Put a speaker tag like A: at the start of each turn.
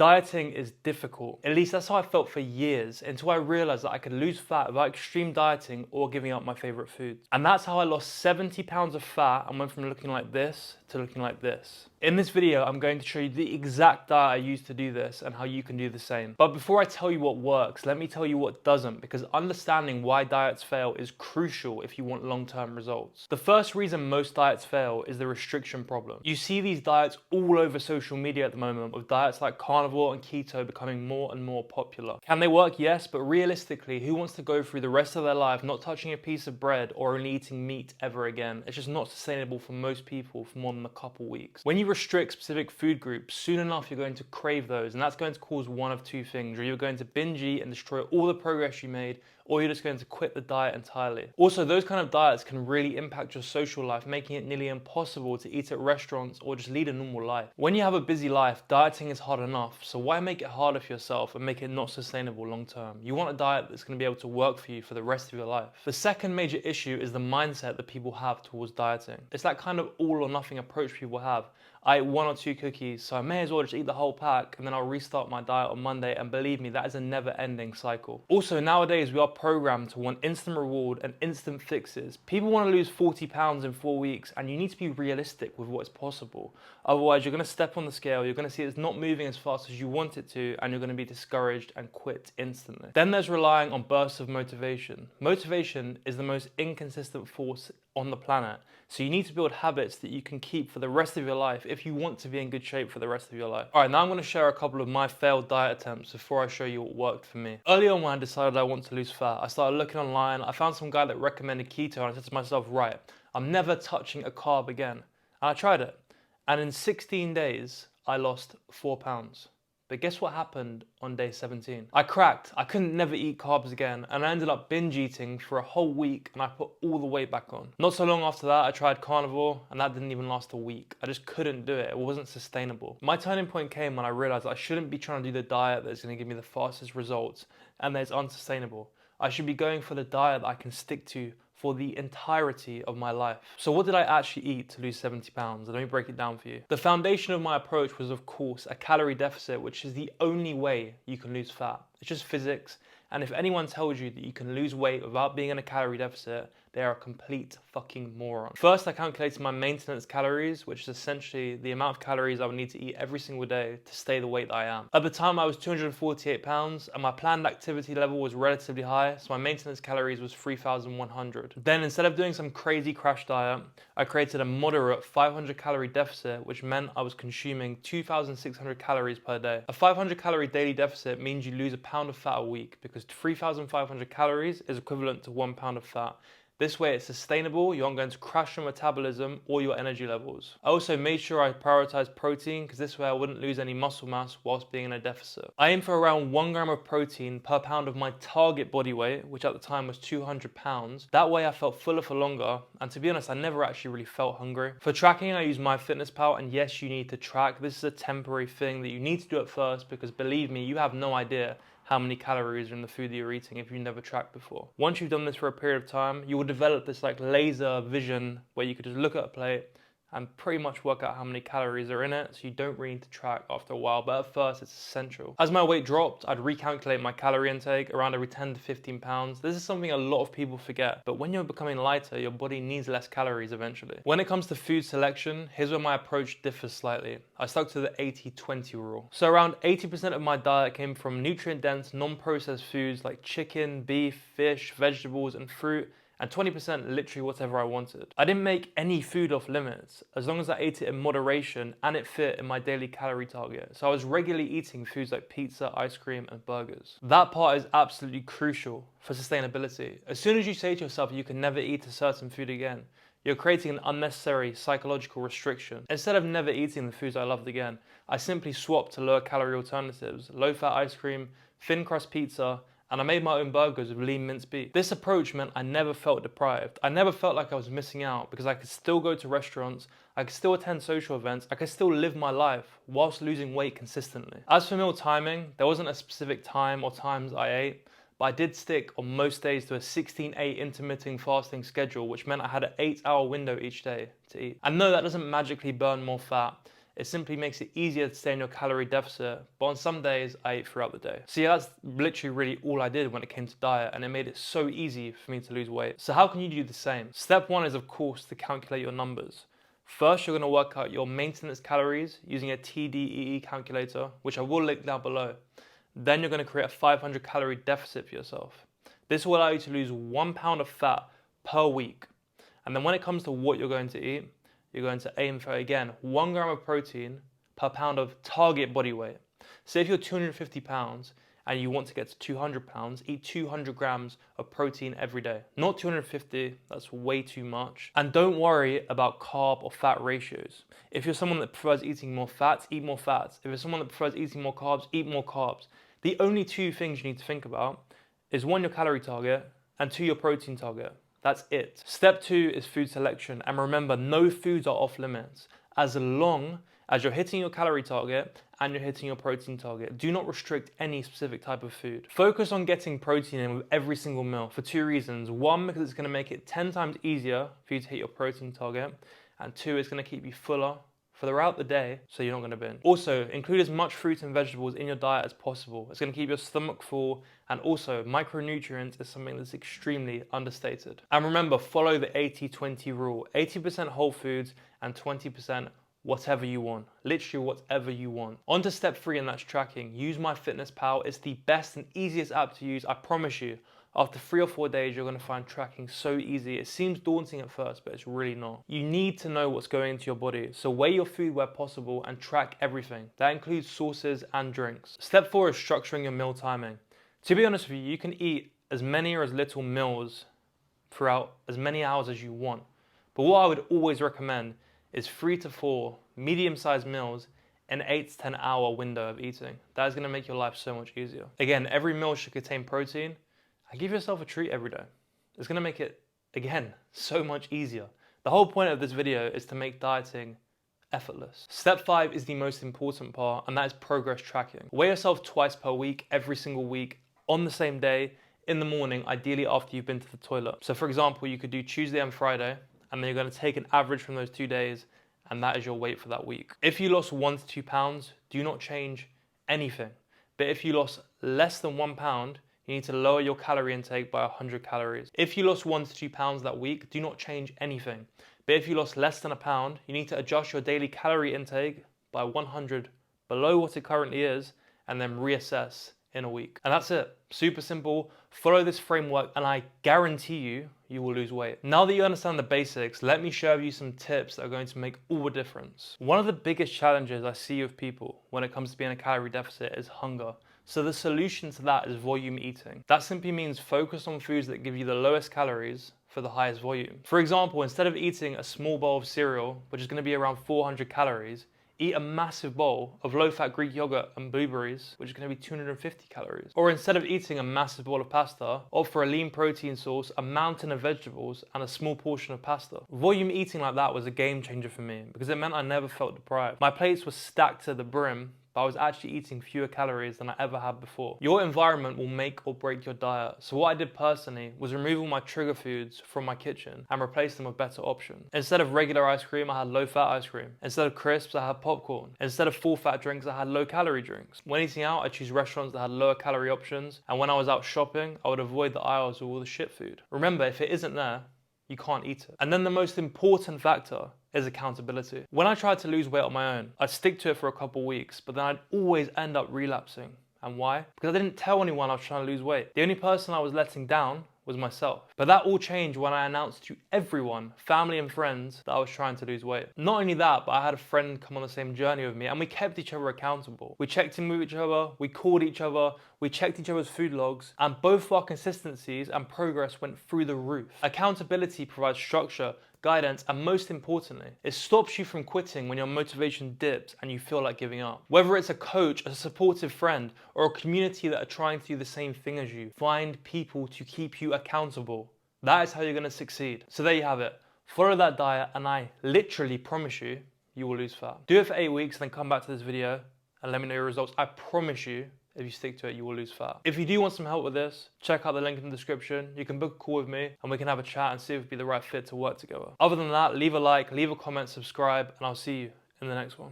A: Dieting is difficult. At least that's how I felt for years, until I realized that I could lose fat without extreme dieting or giving up my favorite foods. And that's how I lost 70 pounds of fat and went from looking like this to looking like this. In this video, I'm going to show you the exact diet I used to do this and how you can do the same. But before I tell you what works, let me tell you what doesn't, because understanding why diets fail is crucial if you want long-term results. The first reason most diets fail is the restriction problem. You see these diets all over social media at the moment, with diets like carnivore and keto becoming more and more popular. Can they work? Yes, but realistically, who wants to go through the rest of their life not touching a piece of bread or only eating meat ever again? It's just not sustainable for most people for more than a couple weeks. When you restrict specific food groups, soon enough you're going to crave those, and that's going to cause one of two things. Or you're going to binge eat and destroy all the progress you made, or you're just going to quit the diet entirely. Also, those kind of diets can really impact your social life, making it nearly impossible to eat at restaurants or just lead a normal life. When you have a busy life, dieting is hard enough, so why make it harder for yourself and make it not sustainable long term? You want a diet that's going to be able to work for you for the rest of your life. The second major issue is the mindset that people have towards dieting. It's that kind of all or nothing approach people have. I ate 1 or 2 cookies, so I may as well just eat the whole pack and then I'll restart my diet on Monday, and believe me, that is a never-ending cycle. Also, nowadays we are programmed to want instant reward and instant fixes. People want to lose 40 pounds in 4 weeks, and you need to be realistic with what's possible. Otherwise, you're going to step on the scale, you're going to see it's not moving as fast as you want it to, and you're going to be discouraged and quit instantly. Then there's relying on bursts of motivation. Motivation is the most inconsistent force on the planet. So you need to build habits that you can keep for the rest of your life if you want to be in good shape for the rest of your life. All right, now I'm going to share a couple of my failed diet attempts before I show you what worked for me. Early on, when I decided I want to lose fat, I started looking online. I found some guy that recommended keto, and I said to myself, right, I'm never touching a carb again. And I tried it. And in 16 days, I lost 4 pounds. But guess what happened on day 17? I cracked. I couldn't never eat carbs again, and I ended up binge eating for a whole week, and I put all the weight back on. Not so long after that, I tried carnivore, and that didn't even last a week. I just couldn't do it. It wasn't sustainable. My turning point came when I realized I shouldn't be trying to do the diet that's going to give me the fastest results and that it's unsustainable. I should be going for the diet that I can stick to for the entirety of my life. So what did I actually eat to lose 70 pounds? Let me break it down for you. The foundation of my approach was, of course, a calorie deficit, which is the only way you can lose fat. It's just physics. And if anyone tells you that you can lose weight without being in a calorie deficit, they are a complete fucking moron. First, I calculated my maintenance calories, which is essentially the amount of calories I would need to eat every single day to stay the weight that I am. At the time, I was 248 pounds, and my planned activity level was relatively high, so my maintenance calories was 3,100. Then, instead of doing some crazy crash diet, I created a moderate 500 calorie deficit, which meant I was consuming 2,600 calories per day. A 500 calorie daily deficit means you lose a pound of fat a week, because 3,500 calories is equivalent to 1 pound of fat. This way it's sustainable, you aren't going to crash your metabolism or your energy levels. I also made sure I prioritized protein, because this way I wouldn't lose any muscle mass whilst being in a deficit. I aim for around 1 gram of protein per pound of my target body weight, which at the time was 200 pounds. That way I felt fuller for longer, and to be honest, I never actually really felt hungry. For tracking, I use MyFitnessPal, and yes, you need to track. This is a temporary thing that you need to do at first, because believe me, you have no idea how many calories are in the food that you're eating if you've never tracked before. Once you've done this for a period of time, you will develop this like laser vision where you could just look at a plate and pretty much work out how many calories are in it, so you don't really need to track after a while, but at first it's essential. As my weight dropped, I'd recalculate my calorie intake around every 10 to 15 pounds. This is something a lot of people forget, but when you're becoming lighter, your body needs less calories eventually. When it comes to food selection, here's where my approach differs slightly. I stuck to the 80-20 rule. So around 80% of my diet came from nutrient-dense, non-processed foods like chicken, beef, fish, vegetables, and fruit, and 20% literally whatever I wanted. I didn't make any food off limits, as long as I ate it in moderation and it fit in my daily calorie target. So I was regularly eating foods like pizza, ice cream, and burgers. That part is absolutely crucial for sustainability. As soon as you say to yourself you can never eat a certain food again, you're creating an unnecessary psychological restriction. Instead of never eating the foods I loved again, I simply swapped to lower calorie alternatives, low-fat ice cream, thin crust pizza, and I made my own burgers with lean minced beef. This approach meant I never felt deprived. I never felt like I was missing out, because I could still go to restaurants, I could still attend social events, I could still live my life whilst losing weight consistently. As for meal timing, there wasn't a specific time or times I ate, but I did stick on most days to a 16-8 intermittent fasting schedule, which meant I had an 8-hour window each day to eat. And no, that doesn't magically burn more fat. It simply makes it easier to stay in your calorie deficit, but on some days I ate throughout the day. So yeah, that's literally really all I did when it came to diet, and it made it so easy for me to lose weight. So how can you do the same? Step one is, of course, to calculate your numbers. First, you're going to work out your maintenance calories using a TDEE calculator, which I will link down below. Then you're going to create a 500 calorie deficit for yourself. This will allow you to lose 1 pound of fat per week. And then when it comes to what you're going to eat, you're going to aim for, again, 1 gram of protein per pound of target body weight. Say if you're 250 pounds and you want to get to 200 pounds, eat 200 grams of protein every day. Not 250, that's way too much. And don't worry about carb or fat ratios. If you're someone that prefers eating more fats, eat more fats. If you're someone that prefers eating more carbs, eat more carbs. The only two things you need to think about is 1, your calorie target, and 2, your protein target. That's it. Step 2 is food selection. And remember, no foods are off limits as long as you're hitting your calorie target and you're hitting your protein target. Do not restrict any specific type of food. Focus on getting protein in with every single meal for 2 reasons. 1, because it's going to make it 10 times easier for you to hit your protein target. And 2, it's going to keep you fuller throughout the day, so you're not going to binge. Also, include as much fruit and vegetables in your diet as possible. It's going to keep your stomach full, and also micronutrients is something that's extremely understated. And remember, follow the 80-20 rule. 80% whole foods and 20% whatever you want. Literally whatever you want. On to step 3, and that's tracking. Use MyFitnessPal. It's the best and easiest app to use, I promise you. After 3 or 4 days, you're going to find tracking so easy. It seems daunting at first, but it's really not. You need to know what's going into your body, so weigh your food where possible and track everything. That includes sauces and drinks. Step 4 is structuring your meal timing. To be honest with you, you can eat as many or as little meals throughout as many hours as you want. But what I would always recommend is 3 to 4 medium-sized meals in 8 to 10 hour window of eating. That is going to make your life so much easier. Again, every meal should contain protein. And give yourself a treat every day. It's going to make it, again, so much easier. The whole point of this video is to make dieting effortless. Step 5 is the most important part, and that is progress tracking. Weigh yourself twice per week, every single week, on the same day, in the morning, ideally after you've been to the toilet. So for example, you could do Tuesday and Friday, and then you're going to take an average from those 2 days, and that is your weight for that week. If you lost 1 to 2 pounds, do not change anything. But if you lost less than 1 pound, you need to lower your calorie intake by 100 calories. If you lost 1 to 2 pounds that week, do not change anything. But if you lost less than a pound, you need to adjust your daily calorie intake by 100 below what it currently is, and then reassess in a week. And that's it. Super simple. Follow this framework and I guarantee you, you will lose weight. Now that you understand the basics, let me share with you some tips that are going to make all the difference. One of the biggest challenges I see with people when it comes to being a calorie deficit is hunger. So the solution to that is volume eating. That simply means focus on foods that give you the lowest calories for the highest volume. For example, instead of eating a small bowl of cereal, which is going to be around 400 calories, eat a massive bowl of low-fat Greek yogurt and blueberries, which is going to be 250 calories. Or instead of eating a massive bowl of pasta, opt for a lean protein source, a mountain of vegetables, and a small portion of pasta. Volume eating like that was a game changer for me because it meant I never felt deprived. My plates were stacked to the brim, but I was actually eating fewer calories than I ever had before. Your environment will make or break your diet. So what I did personally was remove all my trigger foods from my kitchen and replace them with better options. Instead of regular ice cream, I had low-fat ice cream. Instead of crisps, I had popcorn. Instead of full-fat drinks, I had low-calorie drinks. When eating out, I choose restaurants that had lower calorie options. And when I was out shopping, I would avoid the aisles with all the shit food. Remember, if it isn't there, you can't eat it. And then the most important factor is accountability. When I tried to lose weight on my own, I'd stick to it for a couple weeks, but then I'd always end up relapsing. And why? Because I didn't tell anyone I was trying to lose weight. The only person I was letting down was myself. But that all changed when I announced to everyone, family and friends, that I was trying to lose weight. Not only that, but I had a friend come on the same journey with me and we kept each other accountable. We checked in with each other, we called each other, we checked each other's food logs, and both our consistencies and progress went through the roof. Accountability provides structure, guidance, and most importantly, it stops you from quitting when your motivation dips and you feel like giving up. Whether it's a coach, a supportive friend, or a community that are trying to do the same thing as you, find people to keep you accountable. That is how you're going to succeed. So there you have it. Follow that diet and I literally promise you, you will lose fat. Do it for 8 weeks, then come back to this video and let me know your results. I promise you, if you stick to it, you will lose fat. If you do want some help with this, check out the link in the description. You can book a call with me and we can have a chat and see if it'd be the right fit to work together. Other than that, leave a like, leave a comment, subscribe, and I'll see you in the next one.